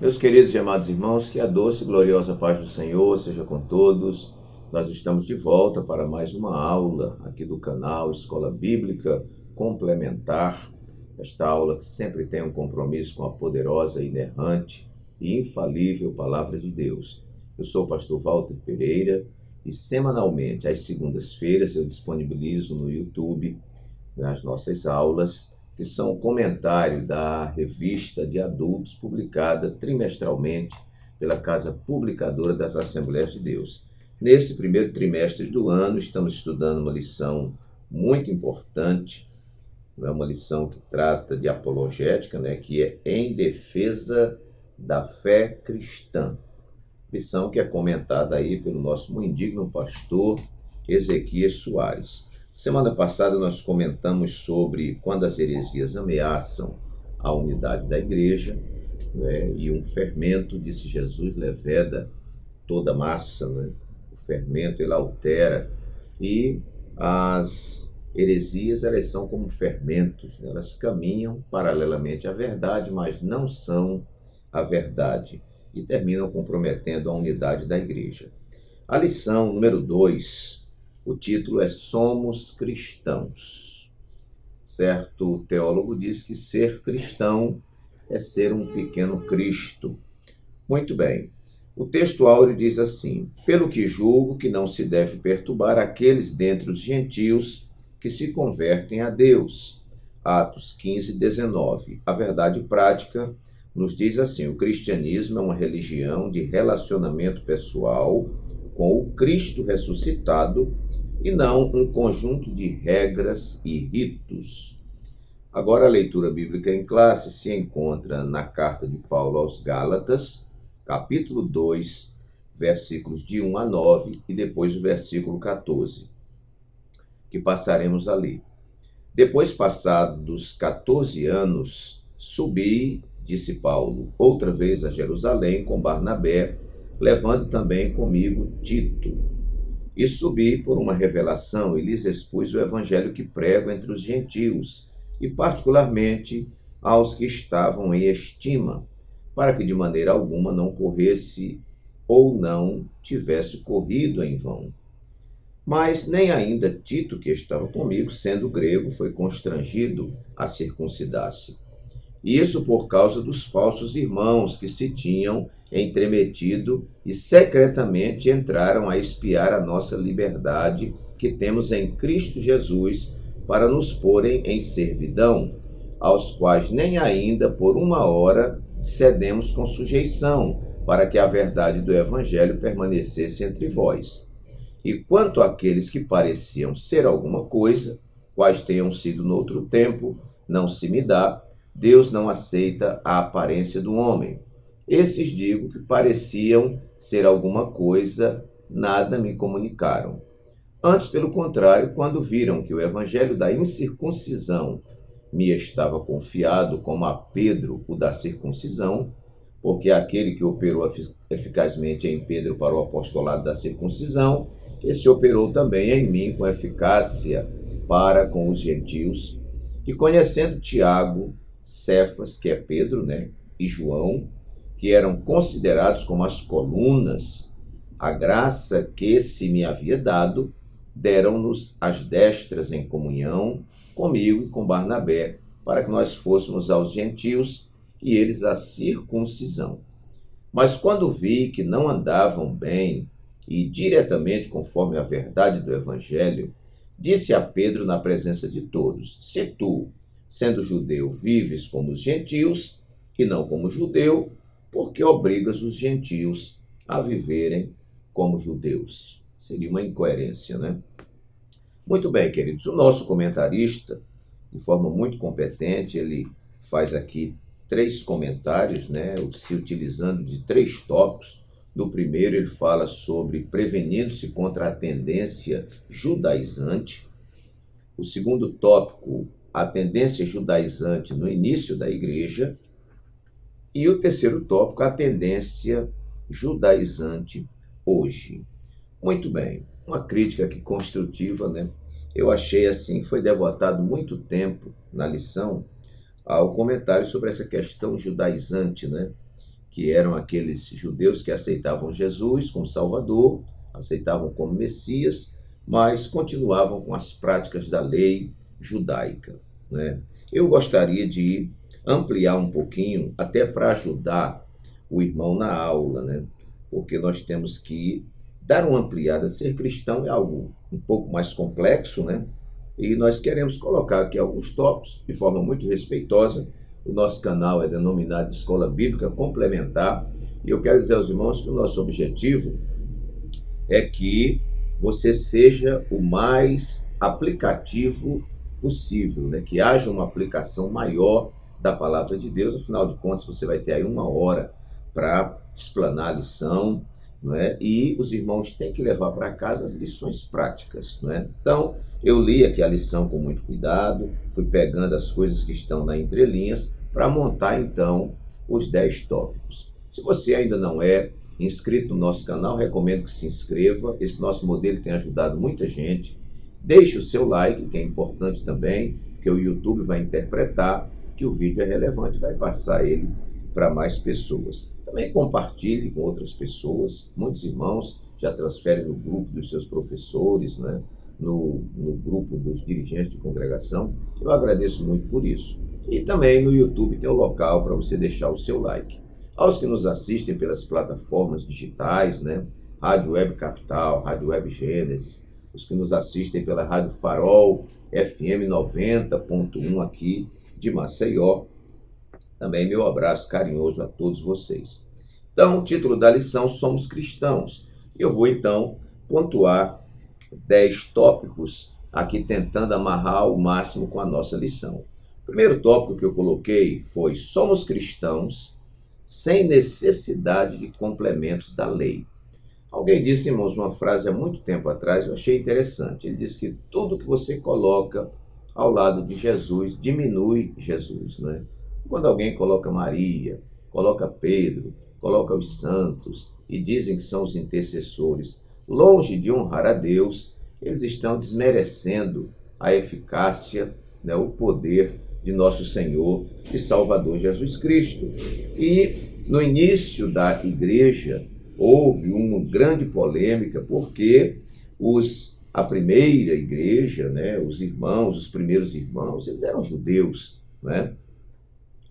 Meus queridos e amados irmãos, que a doce e gloriosa paz do Senhor seja com todos. Nós estamos de volta para mais uma aula aqui do canal Escola Bíblica Complementar. Esta aula que sempre tem um compromisso com a poderosa, inerrante e infalível Palavra de Deus. Eu sou o pastor Walter Pereira e semanalmente, às segundas-feiras, eu disponibilizo no YouTube as nossas aulas, que são o comentário da revista de adultos publicada trimestralmente pela Casa Publicadora das Assembleias de Deus. Nesse primeiro trimestre do ano, estamos estudando uma lição muito importante, uma lição que trata de apologética, que é em defesa da fé cristã. Lição que é comentada aí pelo nosso muito indigno pastor Ezequias Soares. Semana passada nós comentamos sobre quando as heresias ameaçam a unidade da igreja, e um fermento, disse Jesus, leveda toda massa, O fermento ele altera, e as heresias elas são como fermentos, elas caminham paralelamente à verdade, mas não são a verdade, e terminam comprometendo a unidade da igreja. A lição número 2, o título é Somos Cristãos. Certo teólogo diz que ser cristão é ser um pequeno Cristo. Muito bem. O texto áureo diz assim: pelo que julgo que não se deve perturbar aqueles dentre os gentios que se convertem a Deus. Atos 15, 19. A verdade prática nos diz assim: o cristianismo é uma religião de relacionamento pessoal com o Cristo ressuscitado e não um conjunto de regras e ritos. Agora, a leitura bíblica em classe se encontra na carta de Paulo aos Gálatas, capítulo 2, versículos de 1 a 9 e depois o versículo 14, que passaremos a ler. Depois passados 14 anos, subi, disse Paulo, outra vez a Jerusalém com Barnabé, levando também comigo Tito. E subi por uma revelação e lhes expus o evangelho que prego entre os gentios, e particularmente aos que estavam em estima, para que de maneira alguma não corresse ou não tivesse corrido em vão. Mas nem ainda Tito, que estava comigo, sendo grego, foi constrangido a circuncidar-se. Isso por causa dos falsos irmãos que se tinham entremetido e secretamente entraram a espiar a nossa liberdade que temos em Cristo Jesus para nos porem em servidão, aos quais nem ainda por uma hora cedemos com sujeição, para que a verdade do Evangelho permanecesse entre vós. E quanto àqueles que pareciam ser alguma coisa, quais tenham sido noutro tempo, não se me dá, Deus não aceita a aparência do homem. Esses digo que pareciam ser alguma coisa, nada me comunicaram. Antes, pelo contrário, quando viram que o evangelho da incircuncisão me estava confiado, como a Pedro o da circuncisão, porque aquele que operou eficazmente em Pedro para o apostolado da circuncisão, esse operou também em mim com eficácia para com os gentios, e conhecendo Tiago, Cefas, que é Pedro, e João, que eram considerados como as colunas, a graça que se me havia dado, deram-nos as destras em comunhão comigo e com Barnabé, para que nós fôssemos aos gentios e eles à circuncisão. Mas quando vi que não andavam bem e diretamente conforme a verdade do evangelho, disse a Pedro na presença de todos: se tu, sendo judeu, vives como os gentios e não como judeu, por que obrigas os gentios a viverem como judeus? Seria uma incoerência, Muito bem, queridos. O nosso comentarista, de forma muito competente, ele faz aqui 3 comentários, se utilizando de 3 tópicos. No primeiro, ele fala sobre prevenindo-se contra a tendência judaizante. O segundo tópico, a tendência judaizante no início da igreja. E o terceiro tópico, a tendência judaizante hoje. Muito bem, uma crítica aqui construtiva, Eu achei assim, foi devotado muito tempo na lição ao comentário sobre essa questão judaizante, que eram aqueles judeus que aceitavam Jesus como Salvador, aceitavam como Messias, mas continuavam com as práticas da lei judaica, né? Eu gostaria de ampliar um pouquinho, até para ajudar o irmão na aula, né? Porque nós temos que dar uma ampliada. Ser cristão é algo um pouco mais complexo, né? E nós queremos colocar aqui alguns tópicos de forma muito respeitosa. O nosso canal é denominado de Escola Bíblica Complementar, e eu quero dizer aos irmãos que o nosso objetivo é que você seja o mais aplicativo possível, né? Que haja uma aplicação maior da palavra de Deus. Afinal de contas, você vai ter aí 1 hora para explanar a lição, não é? E os irmãos têm que levar para casa as lições práticas, não é? Então, eu li aqui a lição com muito cuidado, fui pegando as coisas que estão na entrelinhas para montar, então, os 10 tópicos. Se você ainda não é inscrito no nosso canal, recomendo que se inscreva. Esse nosso modelo tem ajudado muita gente. Deixe o seu like, que é importante também, porque o YouTube vai interpretar que o vídeo é relevante, vai passar ele para mais pessoas. Também compartilhe com outras pessoas. Muitos irmãos já transferem no grupo dos seus professores, né? no grupo dos dirigentes de congregação. Eu agradeço muito por isso. E também no YouTube tem o local para você deixar o seu like. Aos que nos assistem pelas plataformas digitais, né? Rádio Web Capital, Rádio Web Gênesis, os que nos assistem pela Rádio Farol, FM 90.1 aqui de Maceió. Também meu abraço carinhoso a todos vocês. Então, o título da lição, Somos Cristãos. Eu vou, então, pontuar 10 tópicos aqui, tentando amarrar ao máximo com a nossa lição. O primeiro tópico que eu coloquei foi: somos cristãos sem necessidade de complementos da lei. Alguém disse, irmãos, uma frase há muito tempo atrás, eu achei interessante. Ele disse que tudo que você coloca ao lado de Jesus diminui Jesus, né? Quando alguém coloca Maria, coloca Pedro, coloca os santos e dizem que são os intercessores, longe de honrar a Deus, eles estão desmerecendo a eficácia, né, o poder de nosso Senhor e Salvador Jesus Cristo. E no início da igreja houve uma grande polêmica, porque a primeira igreja, né, os irmãos, os primeiros irmãos, eles eram judeus, né?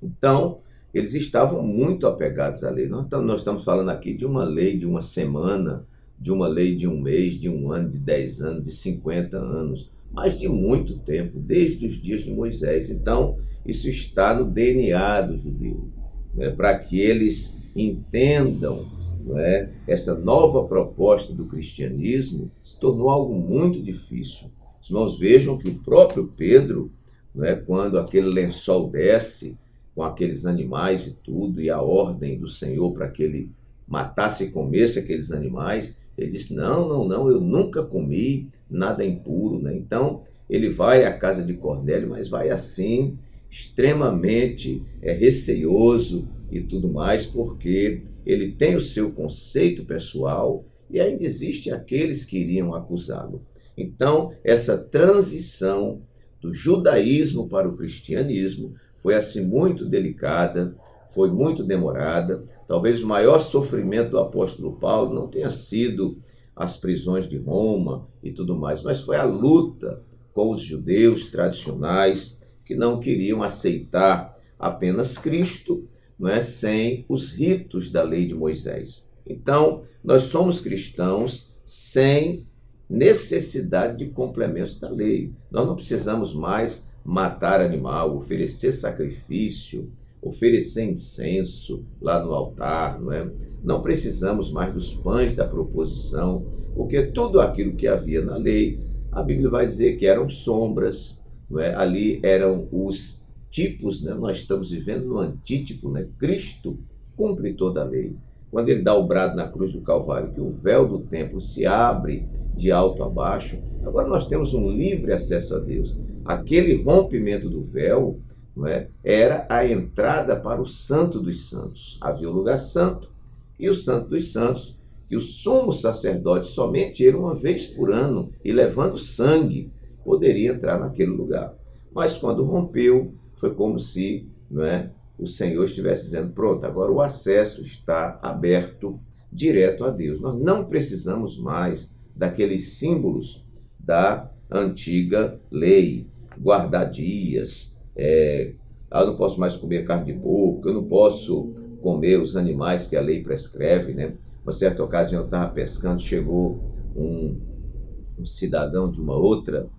Então, eles estavam muito apegados à lei. Nós estamos falando aqui de uma lei de uma semana, de uma lei de um mês, de 1 ano, de 10 anos, de 50 anos, mas de muito tempo, desde os dias de Moisés. Então, isso está no DNA do judeu, né, para que eles entendam, não é, essa nova proposta do cristianismo se tornou algo muito difícil. Os irmãos vejam que o próprio Pedro, não é, quando aquele lençol desce com aqueles animais e tudo, e a ordem do Senhor para que ele matasse e comesse aqueles animais, ele disse, não, eu nunca comi nada impuro, né? Então, ele vai à casa de Cornélio, mas vai assim, extremamente receioso e tudo mais, porque ele tem o seu conceito pessoal e ainda existem aqueles que iriam acusá-lo. Então, essa transição do judaísmo para o cristianismo foi assim muito delicada, foi muito demorada. Talvez o maior sofrimento do apóstolo Paulo não tenha sido as prisões de Roma e tudo mais, mas foi a luta com os judeus tradicionais que não queriam aceitar apenas Cristo, não é, sem os ritos da lei de Moisés. Então, nós somos cristãos sem necessidade de complementos da lei. Nós não precisamos mais matar animal, oferecer sacrifício, oferecer incenso lá no altar, não é? Não precisamos mais dos pães da proposição, porque tudo aquilo que havia na lei, a Bíblia vai dizer que eram sombras, não é? Ali eram os tipos, né? Nós estamos vivendo no antítipo, né? Cristo cumpre toda a lei. Quando ele dá o brado na cruz do Calvário, que o véu do templo se abre de alto a baixo, agora nós temos um livre acesso a Deus. Aquele rompimento do véu, não é, era a entrada para o Santo dos Santos. Havia o lugar santo e o Santo dos Santos, que o sumo sacerdote, somente ele, uma vez por ano, e levando sangue, poderia entrar naquele lugar. Mas quando rompeu, foi como se, não é, o Senhor estivesse dizendo, pronto, agora o acesso está aberto direto a Deus. Nós não precisamos mais daqueles símbolos da antiga lei, guardar dias, eu não posso mais comer carne de porco, eu não posso comer os animais que a lei prescreve, né? Uma certa ocasião eu estava pescando, chegou um cidadão de uma outra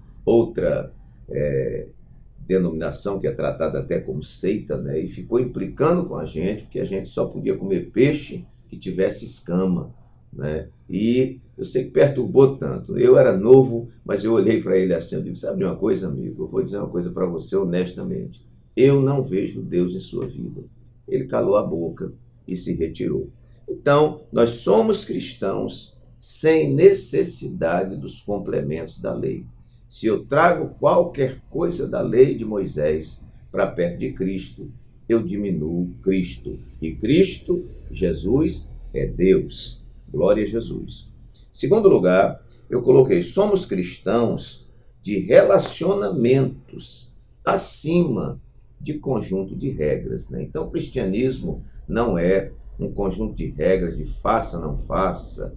denominação que é tratada até como seita, né? E ficou implicando com a gente, porque a gente só podia comer peixe que tivesse escama, né? E eu sei que perturbou tanto. Eu era novo, mas eu olhei para ele assim, eu digo, sabe de uma coisa, amigo? Eu vou dizer uma coisa para você honestamente. Eu não vejo Deus em sua vida. Ele calou a boca e se retirou. Então, nós somos cristãos sem necessidade dos complementos da lei. Se eu trago qualquer coisa da lei de Moisés para perto de Cristo, eu diminuo Cristo. E Cristo, Jesus, é Deus. Glória a Jesus. Segundo lugar, eu coloquei, somos cristãos de relacionamentos acima de conjunto de regras, né? Então, o cristianismo não é um conjunto de regras de faça, não faça,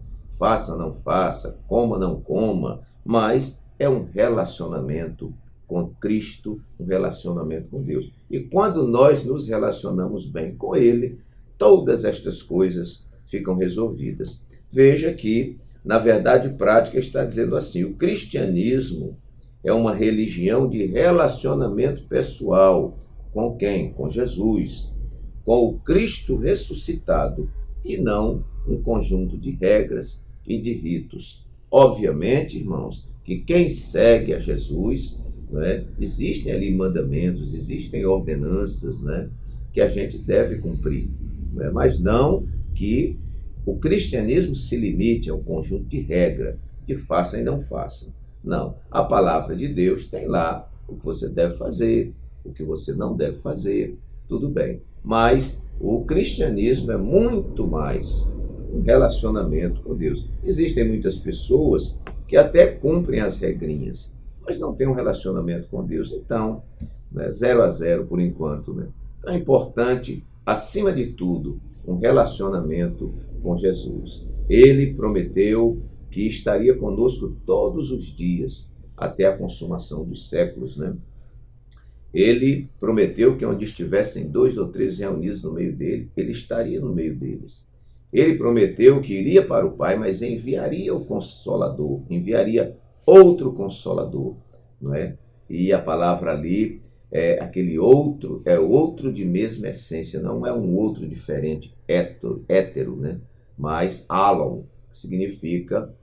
coma, não coma, mas é um relacionamento com Cristo, um relacionamento com Deus. E quando nós nos relacionamos bem com Ele, todas estas coisas ficam resolvidas. Veja que, na verdade prática, está dizendo assim, o cristianismo é uma religião de relacionamento pessoal. Com quem? Com Jesus, com o Cristo ressuscitado, e não um conjunto de regras e de ritos. Obviamente, irmãos, que quem segue a Jesus, né, existem ali mandamentos, existem ordenanças, né, que a gente deve cumprir, né, mas não que o cristianismo se limite a um conjunto de regras, de faça e não faça. Não, a palavra de Deus tem lá o que você deve fazer, o que você não deve fazer, tudo bem. Mas o cristianismo é muito mais um relacionamento com Deus. Existem muitas pessoas que até cumprem as regrinhas, mas não têm um relacionamento com Deus. Então, 0 a 0 por enquanto. Né? Então é importante, acima de tudo, um relacionamento com Jesus. Ele prometeu que estaria conosco todos os dias, até a consumação dos séculos, né? Ele prometeu que onde estivessem 2 ou 3 reunidos no meio dele, ele estaria no meio deles. Ele prometeu que iria para o Pai, mas enviaria o Consolador, enviaria outro Consolador, não é? E a palavra ali é aquele outro, é outro de mesma essência, não é um outro diferente, hétero, né? Mas alon, que significa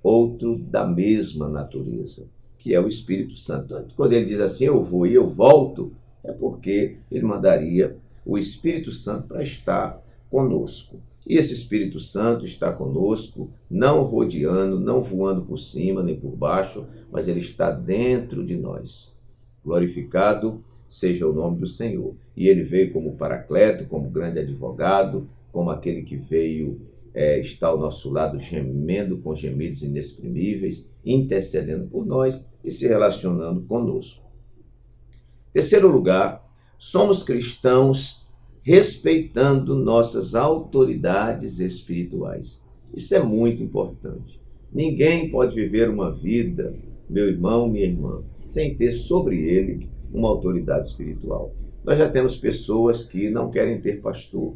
outro da mesma natureza, que é o Espírito Santo. Quando ele diz assim, eu vou e eu volto, é porque ele mandaria o Espírito Santo para estar conosco. E esse Espírito Santo está conosco, não rodeando, não voando por cima nem por baixo, mas ele está dentro de nós. Glorificado seja o nome do Senhor. E ele veio como Paracleto, como grande advogado, como aquele que veio está ao nosso lado gemendo com gemidos inexprimíveis, intercedendo por nós e se relacionando conosco. Terceiro lugar, somos cristãos respeitando nossas autoridades espirituais. Isso é muito importante. Ninguém pode viver uma vida, meu irmão, minha irmã, sem ter sobre ele uma autoridade espiritual. Nós já temos pessoas que não querem ter pastor.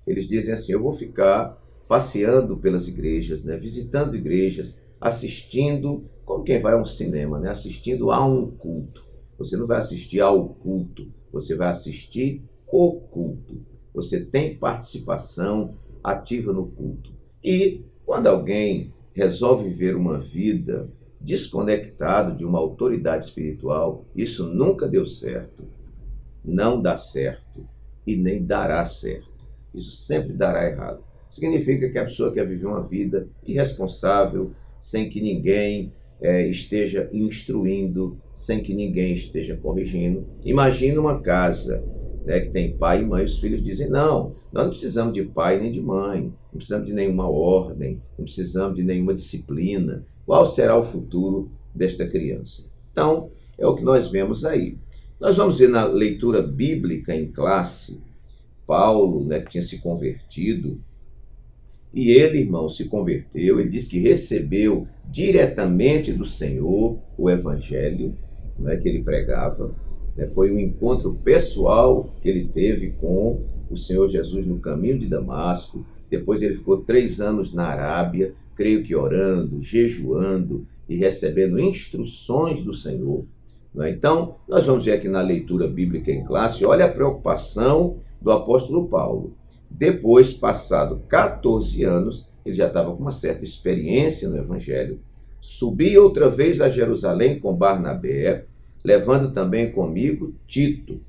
Eles dizem assim, eu vou ficar passeando pelas igrejas, né, visitando igrejas, assistindo, como quem vai a um cinema, né, assistindo a um culto. Você não vai assistir ao culto, você vai assistir o culto. Você tem participação ativa no culto. E quando alguém resolve viver uma vida desconectado de uma autoridade espiritual, isso nunca deu certo, não dá certo e nem dará certo. Isso sempre dará errado. Significa que a pessoa quer viver uma vida irresponsável, sem que ninguém esteja instruindo, sem que ninguém esteja corrigindo. Imagina uma casa, né, que tem pai e mãe, os filhos dizem, não, nós não precisamos de pai nem de mãe, não precisamos de nenhuma ordem, não precisamos de nenhuma disciplina. Qual será o futuro desta criança? Então, é o que nós vemos aí. Nós vamos ver na leitura bíblica em classe, Paulo, que tinha se convertido, e ele, irmão, se converteu, ele diz que recebeu diretamente do Senhor o evangelho, que ele pregava, foi um encontro pessoal que ele teve com o Senhor Jesus no caminho de Damasco. Depois ele ficou 3 anos na Arábia, creio que orando, jejuando e recebendo instruções do Senhor. Então, nós vamos ver aqui na leitura bíblica em classe, olha a preocupação do apóstolo Paulo. Depois, passado 14 anos, ele já estava com uma certa experiência no evangelho, subi outra vez a Jerusalém com Barnabé, levando também comigo Tito.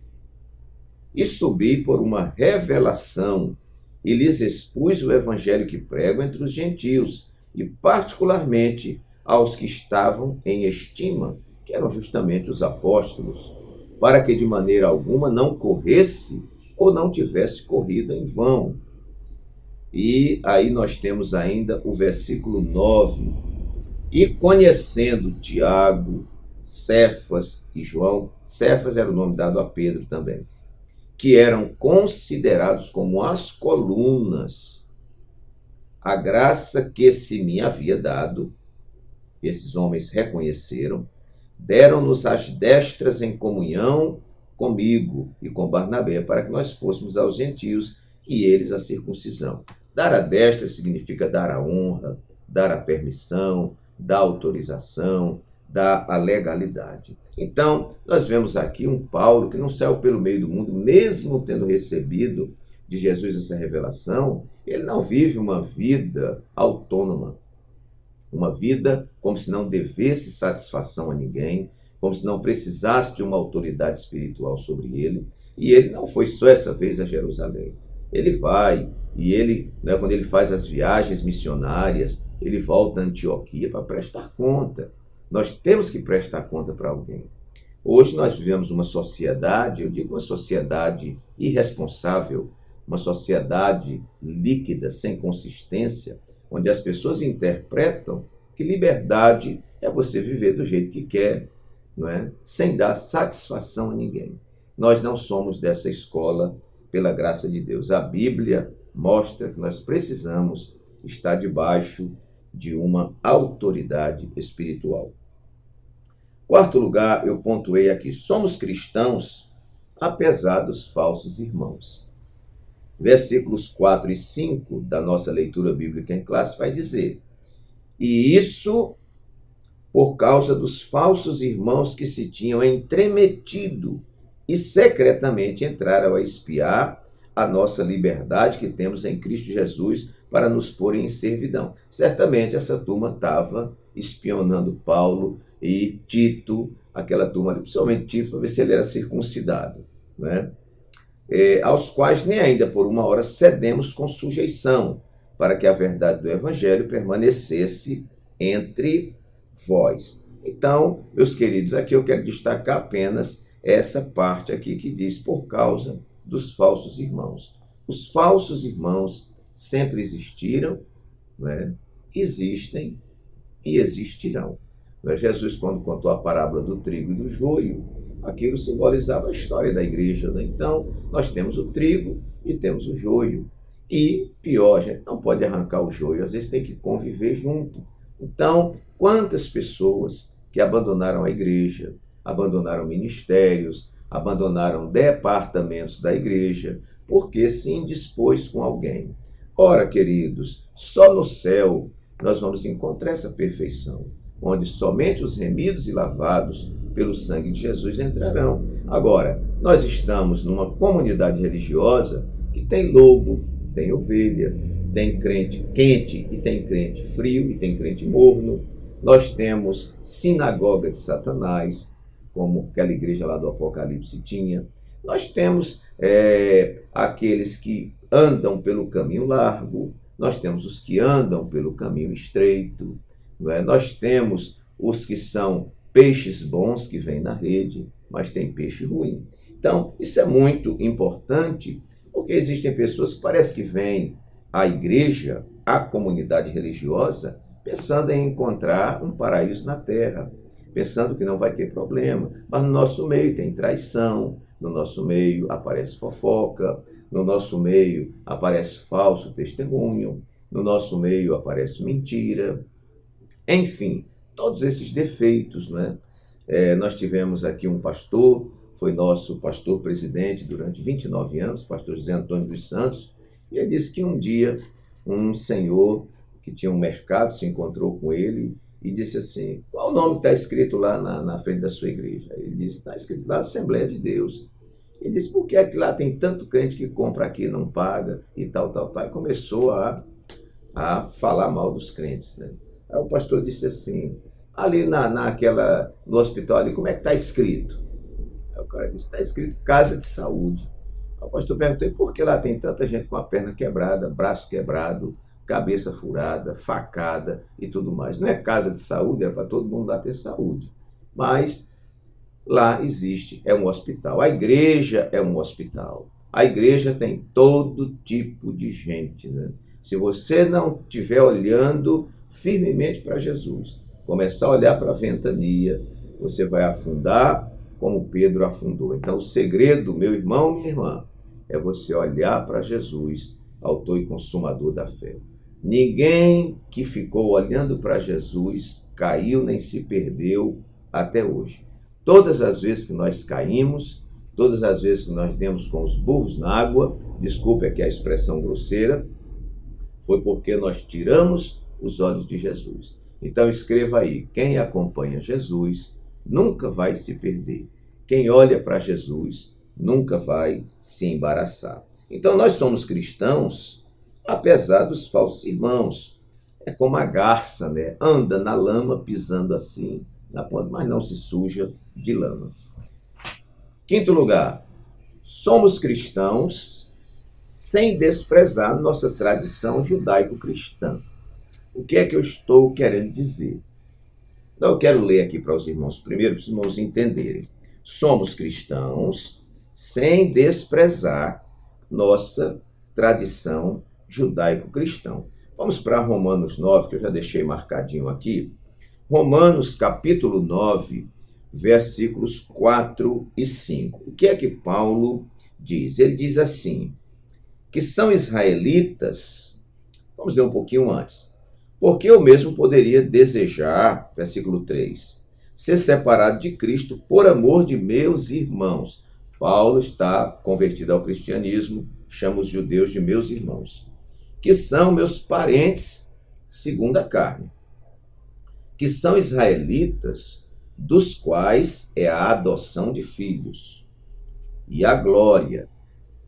E subi por uma revelação, e lhes expus o evangelho que prego entre os gentios, e particularmente aos que estavam em estima, que eram justamente os apóstolos, para que de maneira alguma não corresse ou não tivesse corrida em vão. E aí nós temos ainda o versículo 9. E conhecendo Tiago, Cefas e João, Cefas era o nome dado a Pedro também, que eram considerados como as colunas, a graça que se me havia dado, esses homens reconheceram, deram-nos as destras em comunhão comigo e com Barnabé, para que nós fôssemos aos gentios e eles a circuncisão. Dar a destra significa dar a honra, dar a permissão, dar a autorização, dar a legalidade. Então, nós vemos aqui um Paulo que não saiu pelo meio do mundo, mesmo tendo recebido de Jesus essa revelação, ele não vive uma vida autônoma, uma vida como se não devesse satisfação a ninguém, como se não precisasse de uma autoridade espiritual sobre ele. E ele não foi só essa vez a Jerusalém. Ele vai, e ele, quando ele faz as viagens missionárias, ele volta a Antioquia para prestar conta. Nós temos que prestar conta para alguém. Hoje nós vivemos uma sociedade, eu digo uma sociedade irresponsável, uma sociedade líquida, sem consistência, onde as pessoas interpretam que liberdade é você viver do jeito que quer, sem dar satisfação a ninguém. Nós não somos dessa escola, pela graça de Deus. A Bíblia mostra que nós precisamos estar debaixo de uma autoridade espiritual. Quarto lugar, eu pontuei aqui, somos cristãos apesar dos falsos irmãos. Versículos 4 e 5 da nossa leitura bíblica em classe vai dizer: e isso por causa dos falsos irmãos que se tinham entremetido e secretamente entraram a espiar a nossa liberdade que temos em Cristo Jesus para nos pôr em servidão. Certamente essa turma estava espionando Paulo e Tito, aquela turma ali, principalmente Tito, para ver se ele era circuncidado, aos quais nem ainda por uma hora cedemos com sujeição, para que a verdade do Evangelho permanecesse entre vós. Então, meus queridos, aqui eu quero destacar apenas essa parte aqui que diz por causa dos falsos irmãos. Os falsos irmãos sempre existiram, existem e existirão. Jesus, quando contou a parábola do trigo e do joio, aquilo simbolizava a história da igreja. Então, nós temos o trigo e temos o joio. E, pior, a gente não pode arrancar o joio, às vezes tem que conviver junto. Então, quantas pessoas que abandonaram a igreja, abandonaram ministérios, abandonaram departamentos da igreja, porque se indispôs com alguém. Ora, queridos, só no céu nós vamos encontrar essa perfeição, onde somente os remidos e lavados pelo sangue de Jesus entrarão. Agora, nós estamos numa comunidade religiosa que tem lobo, tem ovelha, tem crente quente e tem crente frio e tem crente morno. Nós temos sinagoga de Satanás, como aquela igreja lá do Apocalipse tinha. Nós temos aqueles que andam pelo caminho largo, nós temos os que andam pelo caminho estreito, nós temos os que são peixes bons que vêm na rede, mas tem peixe ruim. Então, isso é muito importante, porque existem pessoas que parece que vêm à igreja, à comunidade religiosa, pensando em encontrar um paraíso na terra. pensando que não vai ter problema. Mas no nosso meio tem traição, no nosso meio aparece fofoca, no nosso meio aparece falso testemunho, no nosso meio aparece mentira. Enfim, todos esses defeitos, né? Nós tivemos aqui um pastor, foi nosso pastor presidente durante 29 anos, pastor José Antônio dos Santos, e ele disse que um dia um senhor que tinha um mercado se encontrou com ele e disse assim: qual o nome que está escrito lá na frente da sua igreja? Ele disse: está escrito lá Assembleia de Deus. Ele disse: por que é que lá tem tanto crente que compra aqui e não paga e tal. E começou a falar mal dos crentes, né? Aí o pastor disse assim: ali no hospital ali, como é que está escrito? Aí o cara disse: está escrito Casa de Saúde. Aí o pastor perguntou: e por que lá tem tanta gente com a perna quebrada, braço quebrado, cabeça furada, facada e tudo mais? Não é casa de saúde, era para todo mundo lá ter saúde. Mas lá existe, é um hospital. A igreja é um hospital. A igreja tem todo tipo de gente, né? Se você não estiver olhando firmemente para Jesus, começar a olhar para a ventania, você vai afundar como Pedro afundou. Então, o segredo, meu irmão, minha irmã, é você olhar para Jesus, autor e consumador da fé. Ninguém que ficou olhando para Jesus caiu nem se perdeu até hoje. Todas as vezes que nós caímos, todas as vezes que nós demos com os burros na água, desculpe aqui a expressão grosseira, foi porque nós tiramos os olhos de Jesus. Então escreva aí: quem acompanha Jesus nunca vai se perder. Quem olha para Jesus nunca vai se embaraçar. Então nós somos cristãos, apesar dos falsos irmãos. É como a garça, né? Anda na lama pisando assim na ponta, mas não se suja de lama. Quinto lugar, somos cristãos sem desprezar nossa tradição judaico-cristã. O que é que eu estou querendo dizer? Então, eu quero ler aqui para os irmãos primeiro, para os irmãos entenderem. Somos cristãos sem desprezar nossa tradição judaico-cristã. Vamos para Romanos 9, que eu já deixei marcadinho aqui. Romanos capítulo 9, versículos 4 e 5. O que é que Paulo diz? Ele diz assim, que são israelitas, vamos ler um pouquinho antes, porque eu mesmo poderia desejar, versículo 3, ser separado de Cristo por amor de meus irmãos. Paulo está convertido ao cristianismo, chama os judeus de meus irmãos, que são meus parentes segundo a carne, que são israelitas, dos quais é a adoção de filhos, e a glória,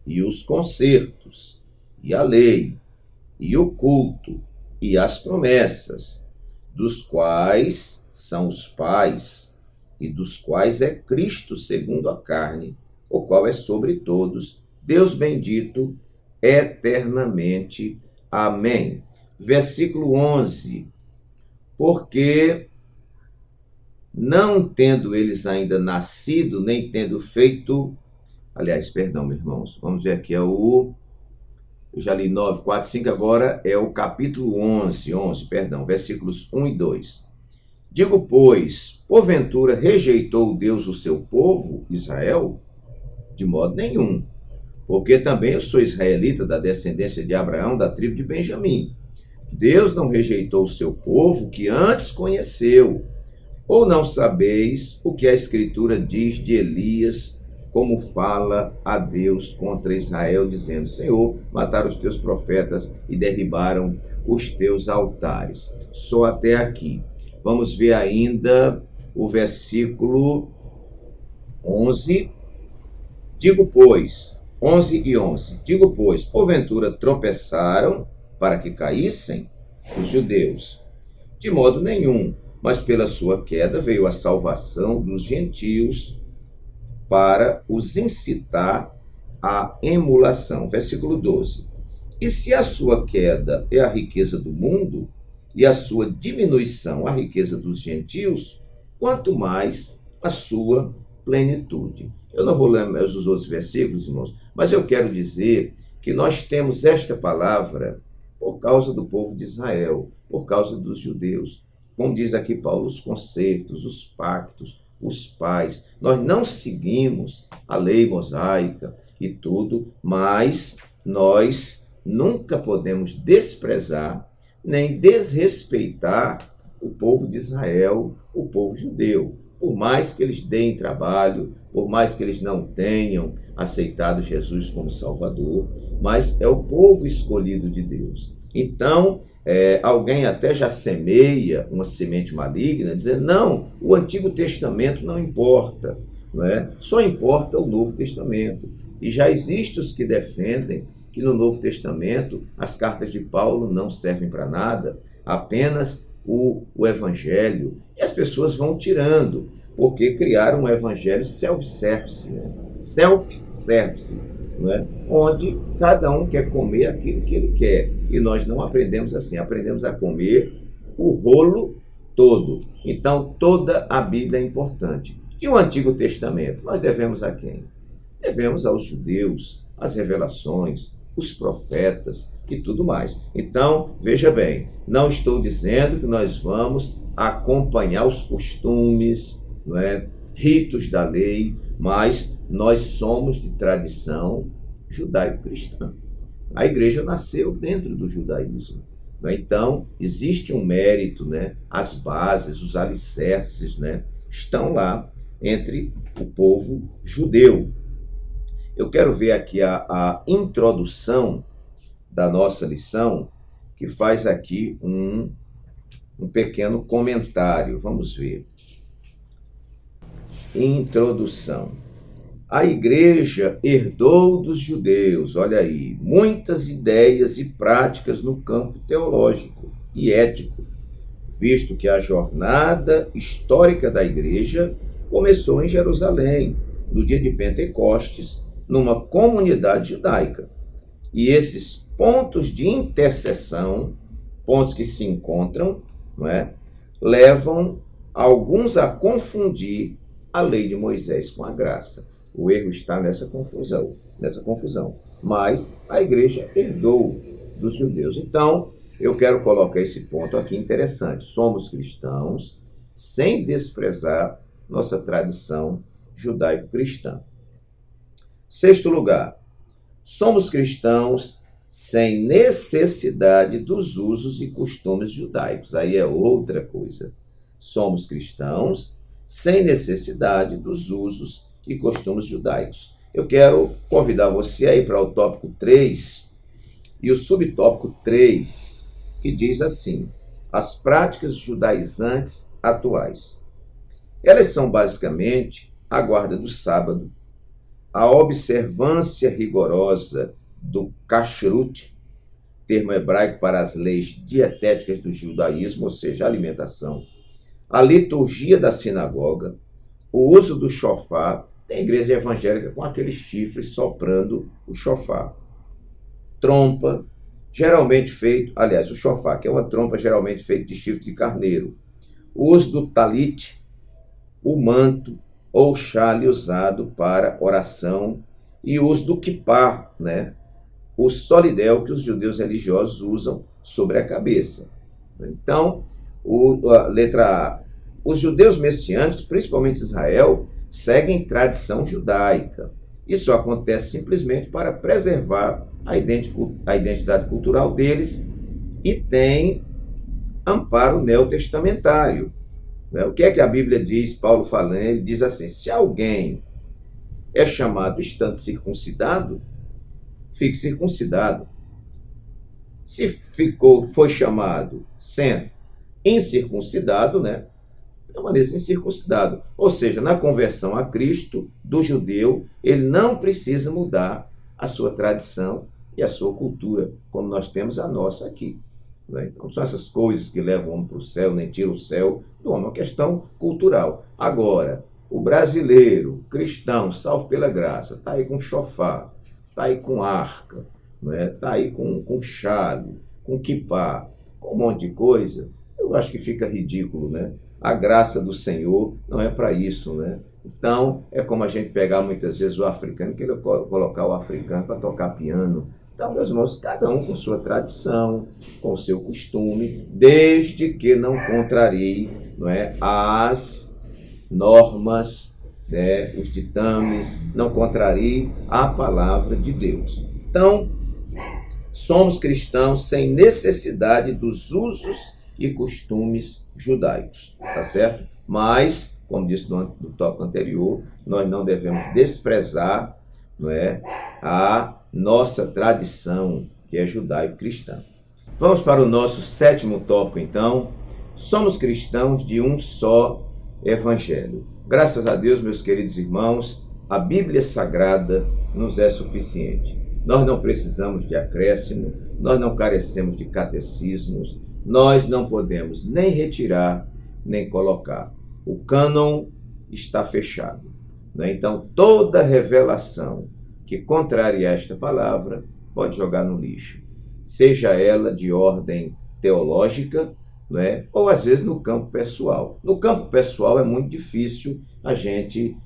e os concertos, e a lei, e o culto, e as promessas, dos quais são os pais, e dos quais é Cristo segundo a carne, o qual é sobre todos, Deus bendito eternamente. Amém. Versículo 11. Porque, não tendo eles ainda nascido, nem tendo feito... Aliás, perdão, meus irmãos, vamos ver aqui, eu já li 9, 4, 5, agora é o capítulo 11, versículos 1 e 2. Digo, pois, porventura rejeitou Deus o seu povo, Israel? De modo nenhum, porque também eu sou israelita da descendência de Abraão, da tribo de Benjamim. Deus não rejeitou o seu povo que antes conheceu. Ou não sabeis o que a Escritura diz de Elias, como fala a Deus contra Israel, dizendo, Senhor, mataram os teus profetas e derribaram os teus altares. Só até aqui. Vamos ver ainda o versículo 11. Digo, pois, 11 e 11. Digo, pois, porventura tropeçaram para que caíssem os judeus? De modo nenhum, mas pela sua queda veio a salvação dos gentios para os incitar à emulação. Versículo 12. E se a sua queda é a riqueza do mundo e a sua diminuição a riqueza dos gentios, quanto mais a sua plenitude. Eu não vou ler os outros versículos, irmãos, mas eu quero dizer que nós temos esta palavra por causa do povo de Israel, por causa dos judeus. como diz aqui Paulo, os concertos, os pactos, os pais. Nós não seguimos a lei mosaica e tudo, mas nós nunca podemos desprezar nem desrespeitar o povo de Israel, o povo judeu. Por mais que eles deem trabalho, por mais que eles não tenham aceitado Jesus como Salvador, mas é o povo escolhido de Deus. Então, alguém até já semeia uma semente maligna, dizendo, não, o Antigo Testamento não importa, não é? Só importa o Novo Testamento. E já existem os que defendem que no Novo Testamento as cartas de Paulo não servem para nada, apenas o Evangelho. E as pessoas vão tirando, porque criaram um Evangelho self-service, né? Self-service, né? Onde cada um quer comer aquilo que ele quer. E nós não aprendemos assim, aprendemos a comer o rolo todo. Então, toda a Bíblia é importante. E o Antigo Testamento? Nós devemos a quem? Devemos aos judeus, as revelações, os profetas e tudo mais. Então, veja bem, não estou dizendo que nós vamos acompanhar os costumes, não é, ritos da lei, mas nós somos de tradição judaico-cristã. A igreja nasceu dentro do judaísmo. Né? Então, existe um mérito, né? As bases, os alicerces, né? Estão lá entre o povo judeu. Eu quero ver aqui a introdução da nossa lição, que faz aqui um pequeno comentário. Vamos ver. Introdução. A igreja herdou dos judeus, olha aí, muitas ideias e práticas no campo teológico e ético, visto que a jornada histórica da igreja começou em Jerusalém, no dia de Pentecostes, numa comunidade judaica. E esses pontos de interseção, pontos que se encontram, não é, levam alguns a confundir a lei de Moisés com a graça. O erro está nessa confusão. Mas a igreja herdou dos judeus. Então, eu quero colocar esse ponto aqui interessante. Somos cristãos sem desprezar nossa tradição judaico-cristã. Sexto lugar, somos cristãos sem necessidade dos usos e costumes judaicos. Aí é outra coisa. Somos cristãos sem necessidade dos usos e costumes judaicos. Eu quero convidar você aí para o tópico 3 e o subtópico 3, que diz assim: as práticas judaizantes atuais. Elas são basicamente a guarda do sábado, a observância rigorosa do kashrut, termo hebraico para as leis dietéticas do judaísmo, ou seja, a alimentação, a liturgia da sinagoga, o uso do shofar. Tem igreja evangélica com aqueles chifres soprando o shofar. Trompa, geralmente feito, aliás, o shofar, que é uma trompa geralmente feita de chifre de carneiro. O uso do talit, o manto ou chale usado para oração, e o uso do kippah, né? O solidel que os judeus religiosos usam sobre a cabeça. Então, a letra A. Os judeus messiânicos, principalmente Israel, seguem tradição judaica. Isso acontece simplesmente para preservar a identidade cultural deles e tem amparo neotestamentário. O que é que a Bíblia diz, Paulo falando? Ele diz assim: se alguém é chamado estando circuncidado, fique circuncidado. Se foi chamado sendo incircuncidado, né, permaneça incircuncidado. Ou seja, na conversão a Cristo do judeu, ele não precisa mudar a sua tradição e a sua cultura, como nós temos a nossa aqui. Então, são essas coisas que levam o homem para o céu, nem tiram o céu do homem, é uma questão cultural. Agora, o brasileiro, cristão, salvo pela graça, está aí com chofar, está aí com arca, está aí com chale, com kippah, com um monte de coisa. Eu acho que fica ridículo, né? A graça do Senhor não é para isso, né? Então, é como a gente pegar muitas vezes o africano, querer colocar o africano para tocar piano, Então, meus irmãos, cada um com sua tradição, com seu costume, desde que não contrarie, não é, as normas, né, os ditames, não contrarie a palavra de Deus. Então, somos cristãos sem necessidade dos usos e costumes judaicos, tá certo? Mas, como disse no tópico anterior, nós não devemos desprezar, não é, a nossa tradição, que é judaico-cristã. Vamos para o nosso sétimo tópico, então. Somos cristãos de um só evangelho. Graças a Deus, meus queridos irmãos, a Bíblia Sagrada nos é suficiente. Nós não precisamos de acréscimo, nós não carecemos de catecismos, nós não podemos nem retirar, nem colocar. O cânon está fechado, né? Então, toda revelação que contraria esta palavra pode jogar no lixo, seja ela de ordem teológica, não é? Ou às vezes no campo pessoal. No campo pessoal é muito difícil a gente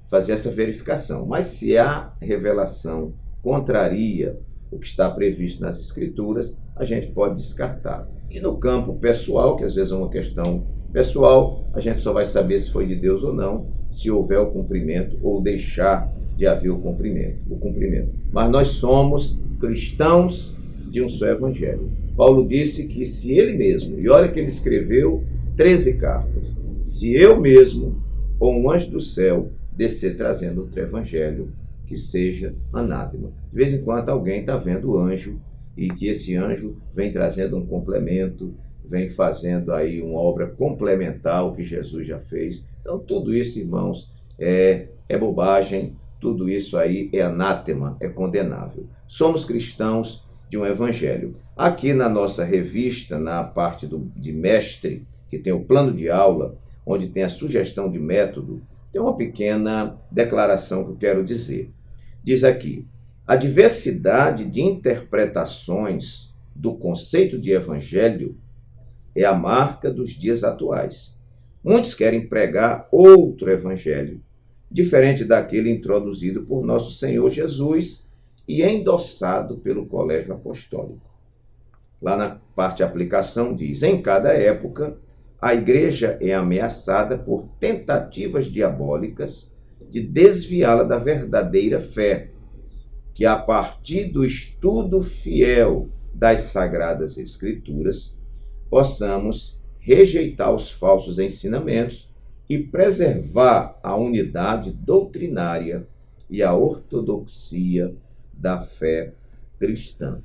fazer essa verificação, mas se a revelação contraria o que está previsto nas Escrituras, a gente pode descartar. E no campo pessoal, que às vezes é uma questão pessoal, a gente só vai saber se foi de Deus ou não, se houver o cumprimento ou deixar de haver o cumprimento. Mas nós somos cristãos de um só evangelho. Paulo disse que se ele mesmo, e olha que ele escreveu 13 cartas, se eu mesmo ou um anjo do céu descer trazendo outro evangelho, que seja anátema. De vez em quando alguém está vendo o anjo e que esse anjo vem trazendo um complemento, vem fazendo aí uma obra complementar ao que Jesus já fez. Então tudo isso, irmãos, é bobagem, tudo isso aí é anátema, é condenável. Somos cristãos de um evangelho. Aqui na nossa revista, na parte de mestre, que tem o plano de aula, onde tem a sugestão de método, tem uma pequena declaração que eu quero dizer. Diz aqui: a diversidade de interpretações do conceito de evangelho é a marca dos dias atuais. Muitos querem pregar outro evangelho, diferente daquele introduzido por nosso Senhor Jesus e endossado pelo Colégio Apostólico. Lá na parte de aplicação diz: em cada época, a igreja é ameaçada por tentativas diabólicas de desviá-la da verdadeira fé, que a partir do estudo fiel das Sagradas Escrituras, possamos rejeitar os falsos ensinamentos e preservar a unidade doutrinária e a ortodoxia da fé cristã.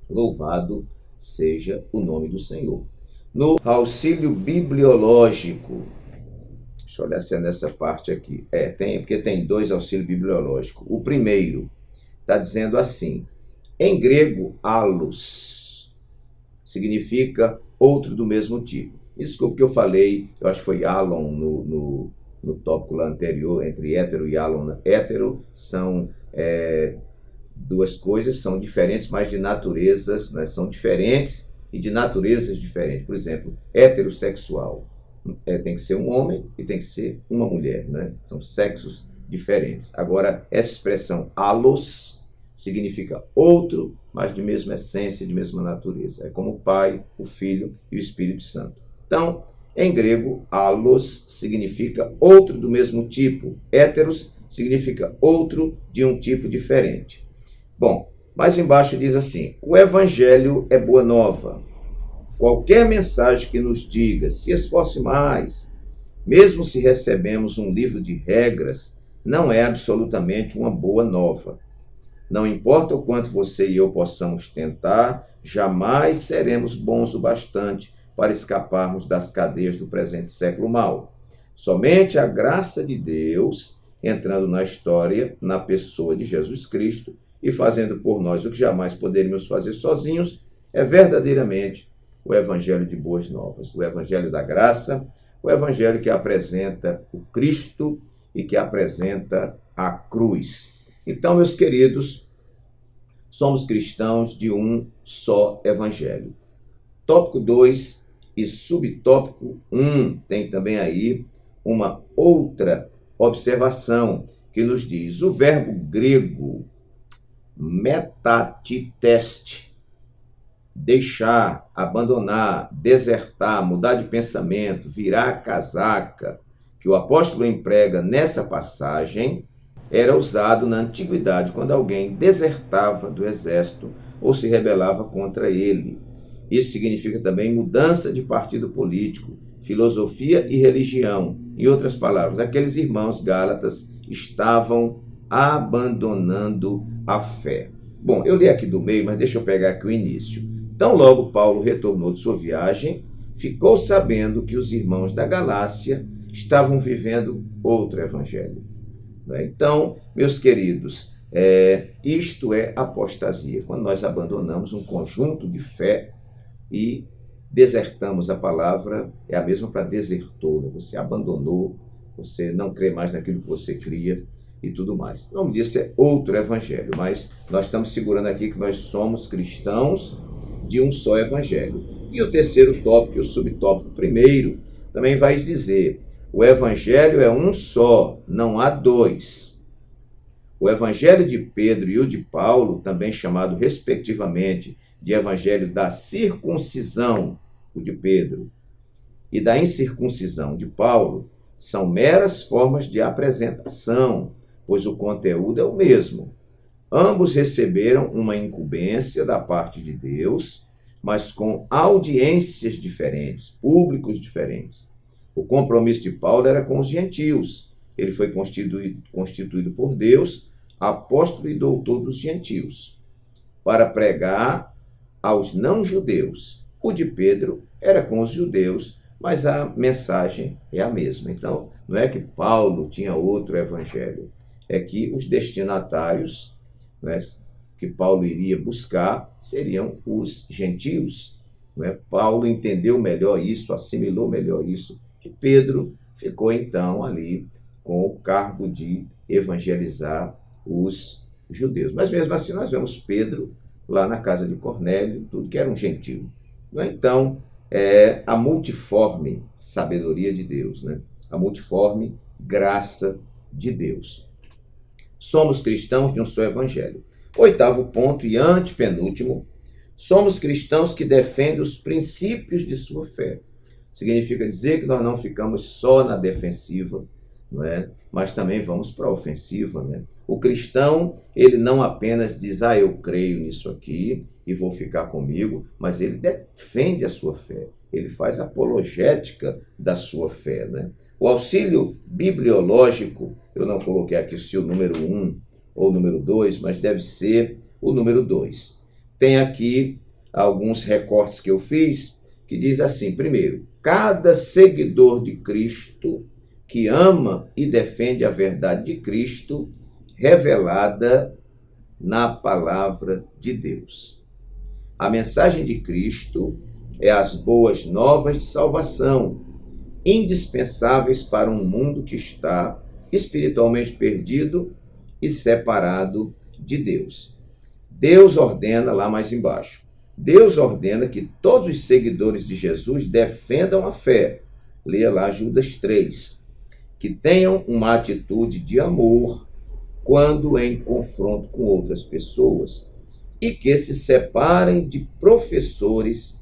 Louvado seja o nome do Senhor. No auxílio bibliológico, deixa eu olhar se é nessa parte aqui. Porque tem 2 auxílios bibliológicos. O primeiro está dizendo assim: em grego, allos significa outro do mesmo tipo. Desculpa que eu falei, eu acho que foi alon no tópico lá anterior, entre hétero e alon. Hétero são duas coisas, são diferentes, mas de naturezas, né, são diferentes e de naturezas diferentes. Por exemplo, heterossexual tem que ser um homem e tem que ser uma mulher, né? São sexos diferentes. Agora, essa expressão allos significa outro, mas de mesma essência, de mesma natureza. É como o Pai, o Filho e o Espírito Santo. Então, em grego, allos significa outro do mesmo tipo. Héteros significa outro de um tipo diferente. Bom, mais embaixo diz assim: o evangelho é boa nova. Qualquer mensagem que nos diga, se esforce mais, mesmo se recebemos um livro de regras, não é absolutamente uma boa nova. Não importa o quanto você e eu possamos tentar, jamais seremos bons o bastante para escaparmos das cadeias do presente século mau. Somente a graça de Deus, entrando na história, na pessoa de Jesus Cristo, e fazendo por nós o que jamais poderíamos fazer sozinhos, é verdadeiramente o evangelho de boas novas, o evangelho da graça, o evangelho que apresenta o Cristo e que apresenta a cruz. Então, meus queridos, somos cristãos de um só evangelho. Tópico 2 e subtópico 1 tem também aí uma outra observação que nos diz: o verbo grego metatiteste, deixar, abandonar, desertar, mudar de pensamento, virar a casaca, que o apóstolo emprega nessa passagem, era usado na antiguidade quando alguém desertava do exército ou se rebelava contra ele. Isso significa também mudança de partido político, filosofia e religião. Em outras palavras, aqueles irmãos gálatas estavam abandonando a fé. Bom, eu li aqui do meio, mas deixa eu pegar aqui o início. Tão logo Paulo retornou de sua viagem, ficou sabendo que os irmãos da Galácia estavam vivendo outro evangelho. Então, meus queridos, isto é apostasia, quando nós abandonamos um conjunto de fé e desertamos a palavra, é a mesma para desertor, né? Você abandonou, você não crê mais naquilo que você cria e tudo mais. O nome disso é outro evangelho, mas nós estamos segurando aqui que nós somos cristãos de um só evangelho. E o terceiro tópico, o subtópico primeiro, também vai dizer: o evangelho é um só, não há dois. O evangelho de Pedro e o de Paulo, também chamado respectivamente de evangelho da circuncisão, o de Pedro, e da incircuncisão de Paulo, são meras formas de apresentação, pois o conteúdo é o mesmo. Ambos receberam uma incumbência da parte de Deus, mas com audiências diferentes, públicos diferentes. O compromisso de Paulo era com os gentios. Ele foi constituído por Deus, apóstolo e doutor dos gentios, para pregar aos não-judeus. O de Pedro era com os judeus, mas a mensagem é a mesma. Então, não é que Paulo tinha outro evangelho, é que os destinatários, né, que Paulo iria buscar seriam os gentios. Né? Paulo entendeu melhor isso, assimilou melhor isso, e Pedro ficou então ali com o cargo de evangelizar os judeus. Mas mesmo assim nós vemos Pedro lá na casa de Cornélio, tudo que era um gentio. Então, é a multiforme sabedoria de Deus, né? A multiforme graça de Deus. Somos cristãos de um só evangelho. Oitavo ponto e antepenúltimo, somos cristãos que defendem os princípios de sua fé. Significa dizer que nós não ficamos só na defensiva, não é? Mas também vamos para a ofensiva, né? O cristão, ele não apenas diz, eu creio nisso aqui e vou ficar comigo, mas ele defende a sua fé, ele faz apologética da sua fé, né? O auxílio bibliológico, eu não coloquei aqui se o número 1 ou o número 2, mas deve ser o número 2. Tem aqui alguns recortes que eu fiz, que diz assim: primeiro, cada seguidor de Cristo que ama e defende a verdade de Cristo revelada na palavra de Deus. A mensagem de Cristo é as boas novas de salvação, indispensáveis para um mundo que está espiritualmente perdido e separado de Deus. Deus ordena, lá mais embaixo, Deus ordena que todos os seguidores de Jesus defendam a fé. Leia lá Judas 3. Que tenham uma atitude de amor quando em confronto com outras pessoas e que se separem de professores,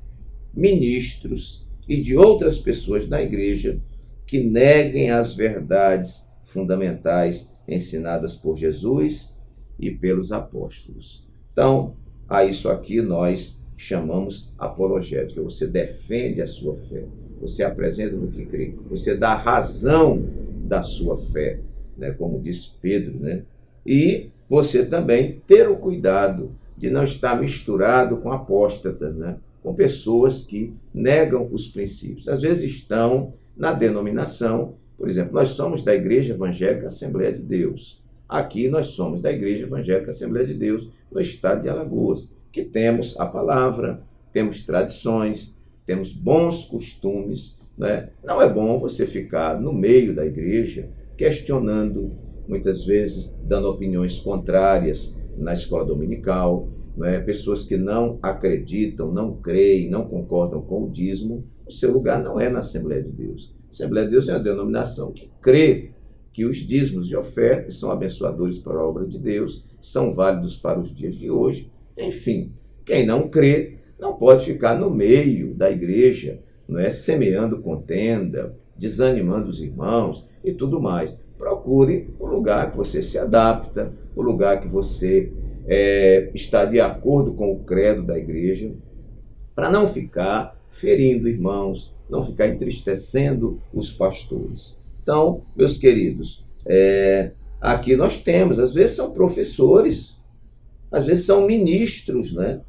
ministros e de outras pessoas da igreja que neguem as verdades fundamentais ensinadas por Jesus e pelos apóstolos. Então, a isso aqui nós chamamos apologética. Você defende a sua fé, você apresenta no que crê, você dá razão da sua fé, né? Como disse Pedro, né? E você também ter o cuidado de não estar misturado com apóstatas, né? Com pessoas que negam os princípios. Às vezes estão na denominação, por exemplo, nós somos da Igreja Evangélica Assembleia de Deus. Aqui nós somos da Igreja Evangélica Assembleia de Deus, no estado de Alagoas, que temos a palavra, temos tradições, temos bons costumes, né? Não é bom você ficar no meio da igreja questionando, muitas vezes dando opiniões contrárias na escola dominical, né? Pessoas que não acreditam, não creem, não concordam com o dízimo. O seu lugar não é na Assembleia de Deus. A Assembleia de Deus é uma denominação que crê que os dízimos de oferta são abençoadores para a obra de Deus, são válidos para os dias de hoje. Enfim, quem não crê não pode ficar no meio da igreja, não é, semeando contenda, desanimando os irmãos e tudo mais. Procure o lugar que você se adapta, o lugar que você está de acordo com o credo da igreja, para não ficar ferindo irmãos, não ficar entristecendo os pastores. Então, meus queridos, aqui nós temos, às vezes são professores, às vezes são ministros, né?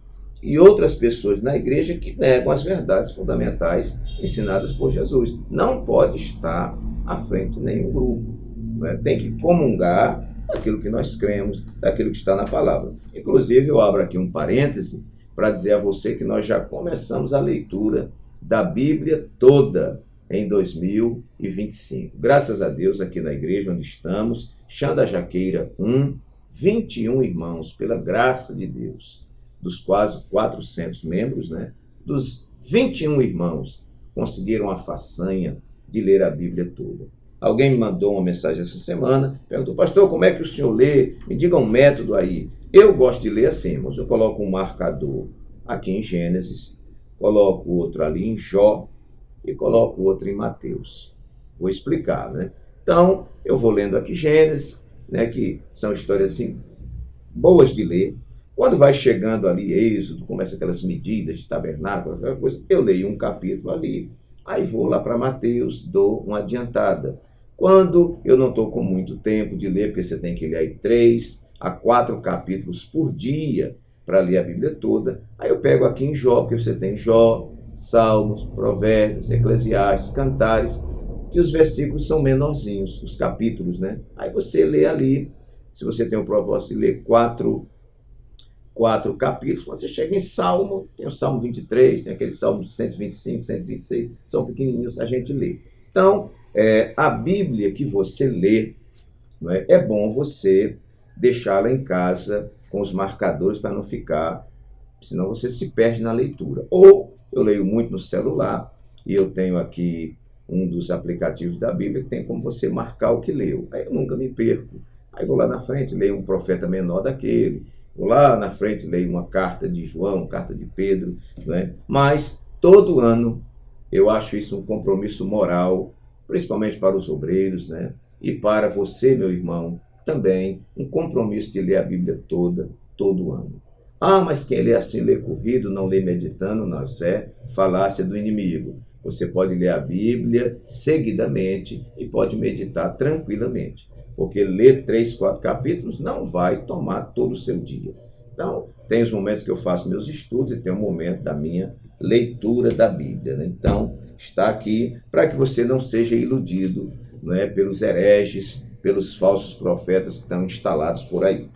E outras pessoas na igreja que negam as verdades fundamentais ensinadas por Jesus. Não pode estar à frente de nenhum grupo, né? Tem que comungar daquilo que nós cremos, daquilo que está na palavra. Inclusive, eu abro aqui um parêntese para dizer a você que nós já começamos a leitura da Bíblia toda em 2025. Graças a Deus, aqui na igreja onde estamos, Chão da Jaqueira 1, 21 irmãos, pela graça de Deus, dos quase 400 membros, né? Dos 21 irmãos conseguiram a façanha de ler a Bíblia toda. Alguém me mandou uma mensagem essa semana, perguntou: pastor, como é que o senhor lê? Me diga um método aí. Eu gosto de ler assim, irmãos. Eu coloco um marcador aqui em Gênesis, coloco outro ali em Jó e coloco outro em Mateus. Vou explicar, né? Então, eu vou lendo aqui Gênesis, né, que são histórias assim, boas de ler. Quando vai chegando ali Êxodo, começa aquelas medidas de tabernáculo, aquela coisa, eu leio um capítulo ali, aí vou lá para Mateus, dou uma adiantada. Quando eu não estou com muito tempo de ler, porque você tem que ler aí 3 a 4 capítulos por dia para ler a Bíblia toda, aí eu pego aqui em Jó, porque você tem Jó, Salmos, Provérbios, Eclesiastes, Cantares, que os versículos são menorzinhos, os capítulos, né? Aí você lê ali, se você tem o propósito de ler 4 capítulos, quando você chega em Salmo, tem o Salmo 23, tem aquele Salmo 125, 126, são pequenininhos, a gente lê. Então, a Bíblia que você lê, não é bom você deixá-la em casa com os marcadores para não ficar, senão você se perde na leitura. Ou eu leio muito no celular e eu tenho aqui um dos aplicativos da Bíblia que tem como você marcar o que leu. Aí eu nunca me perco. Aí vou lá na frente, leio um profeta menor daquele, vou lá na frente, leio uma carta de João, carta de Pedro, né? Mas todo ano eu acho isso um compromisso moral, principalmente para os obreiros, né? E para você, meu irmão, também um compromisso de ler a Bíblia toda, todo ano. Ah, mas quem lê assim, lê corrido, não lê meditando, não, isso é falácia do inimigo. Você pode ler a Bíblia seguidamente e pode meditar tranquilamente, porque ler 3, 4 capítulos não vai tomar todo o seu dia. Então, tem os momentos que eu faço meus estudos e tem um momento da minha leitura da Bíblia, né? Então, está aqui para que você não seja iludido, não é, pelos hereges, pelos falsos profetas que estão instalados por aí.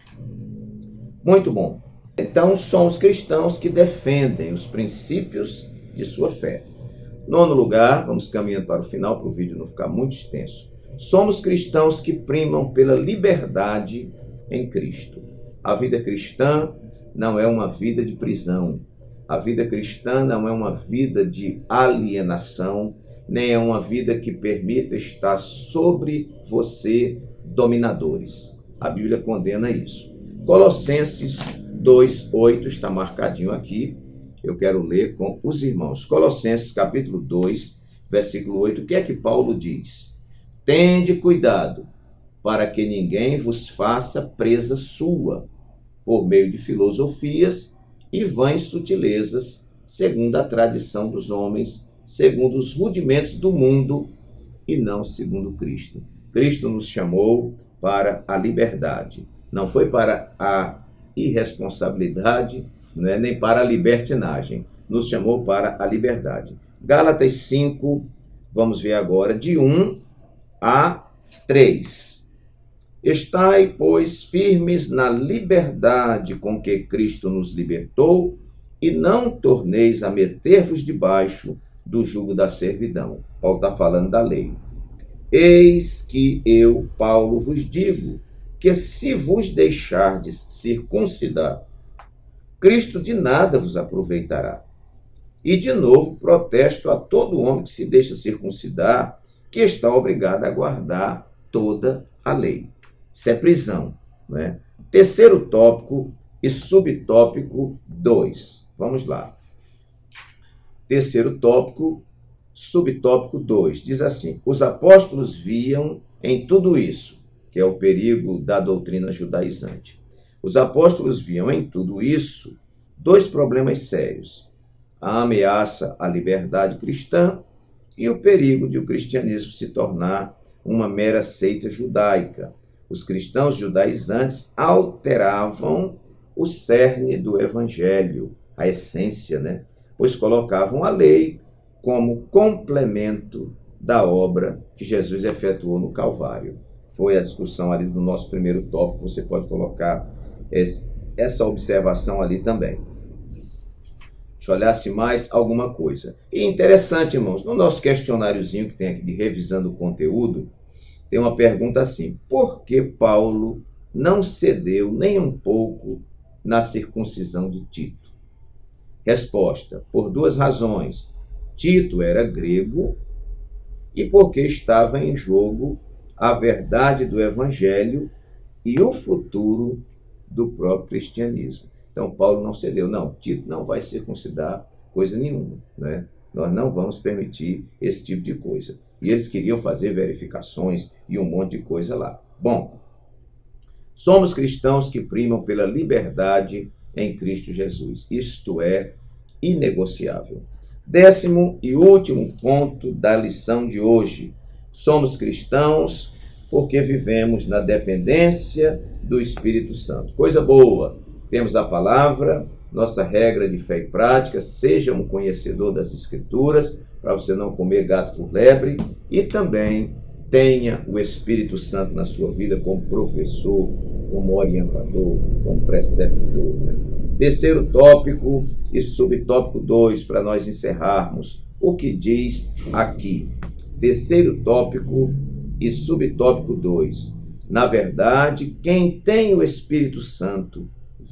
Muito bom. Então, somos cristãos que defendem os princípios de sua fé. Nono lugar, vamos caminhando para o final, para o vídeo não ficar muito extenso. Somos cristãos que primam pela liberdade em Cristo. A vida cristã não é uma vida de prisão. A vida cristã não é uma vida de alienação, nem é uma vida que permita estar sobre você dominadores. A Bíblia condena isso. Colossenses 2:8 está marcadinho aqui. Eu quero ler com os irmãos. Colossenses capítulo 2, versículo 8. O que é que Paulo diz? Tende cuidado para que ninguém vos faça presa sua, por meio de filosofias e vãs sutilezas, segundo a tradição dos homens, segundo os rudimentos do mundo e não segundo Cristo. Cristo nos chamou para a liberdade. Não foi para a irresponsabilidade, né, nem para a libertinagem. Nos chamou para a liberdade. Gálatas 5, vamos ver agora, de 1 a 3. Estai, pois, firmes na liberdade com que Cristo nos libertou e não torneis a meter-vos debaixo do jugo da servidão. Paulo está falando da lei. Eis que eu, Paulo, vos digo que se vos deixardes circuncidar, Cristo de nada vos aproveitará. E, de novo, protesto a todo homem que se deixa circuncidar, que está obrigado a guardar toda a lei. Isso é prisão, né? Terceiro tópico e subtópico 2. Vamos lá. Terceiro tópico, subtópico 2. Diz assim: os apóstolos viam em tudo isso, que é o perigo da doutrina judaizante. Os apóstolos viam em tudo isso dois problemas sérios: a ameaça à liberdade cristã e o perigo de o cristianismo se tornar uma mera seita judaica. Os cristãos judaizantes alteravam o cerne do evangelho, a essência, né? Pois colocavam a lei como complemento da obra que Jesus efetuou no Calvário. Foi a discussão ali do nosso primeiro tópico, você pode colocar essa observação ali também. Deixa eu olhar se mais alguma coisa. E interessante, irmãos, no nosso questionáriozinho que tem aqui de revisando o conteúdo, tem uma pergunta assim: por que Paulo não cedeu nem um pouco na circuncisão de Tito? Resposta: por duas razões. Tito era grego e porque estava em jogo a verdade do evangelho e o futuro do próprio cristianismo. Então, Paulo não cedeu. Não, Tito não vai circuncidar coisa nenhuma, né? Nós não vamos permitir esse tipo de coisa. E eles queriam fazer verificações e um monte de coisa lá. Bom, somos cristãos que primam pela liberdade em Cristo Jesus. Isto é inegociável. 10º e último ponto da lição de hoje. Somos cristãos porque vivemos na dependência do Espírito Santo. Coisa boa. Temos a palavra, nossa regra de fé e prática, seja um conhecedor das Escrituras, para você não comer gato por lebre, e também tenha o Espírito Santo na sua vida como professor, como orientador, como preceptor, né? Terceiro tópico e subtópico 2, para nós encerrarmos. O que diz aqui? Terceiro tópico e subtópico 2. Na verdade, quem tem o Espírito Santo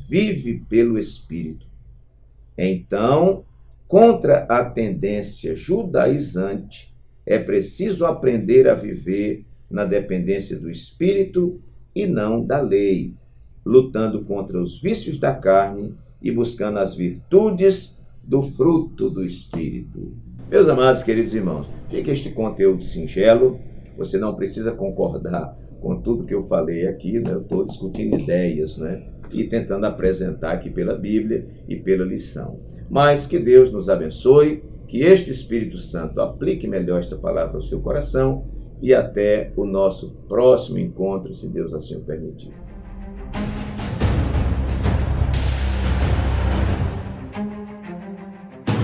vive pelo Espírito. Então, contra a tendência judaizante, é preciso aprender a viver na dependência do Espírito e não da lei, lutando contra os vícios da carne e buscando as virtudes do fruto do Espírito. Meus amados queridos irmãos, fica este conteúdo singelo. Você não precisa concordar com tudo que eu falei aqui, né? Eu estou discutindo ideias, né? E tentando apresentar aqui pela Bíblia e pela lição. Mas que Deus nos abençoe, que este Espírito Santo aplique melhor esta palavra ao seu coração e até o nosso próximo encontro, se Deus assim o permitir.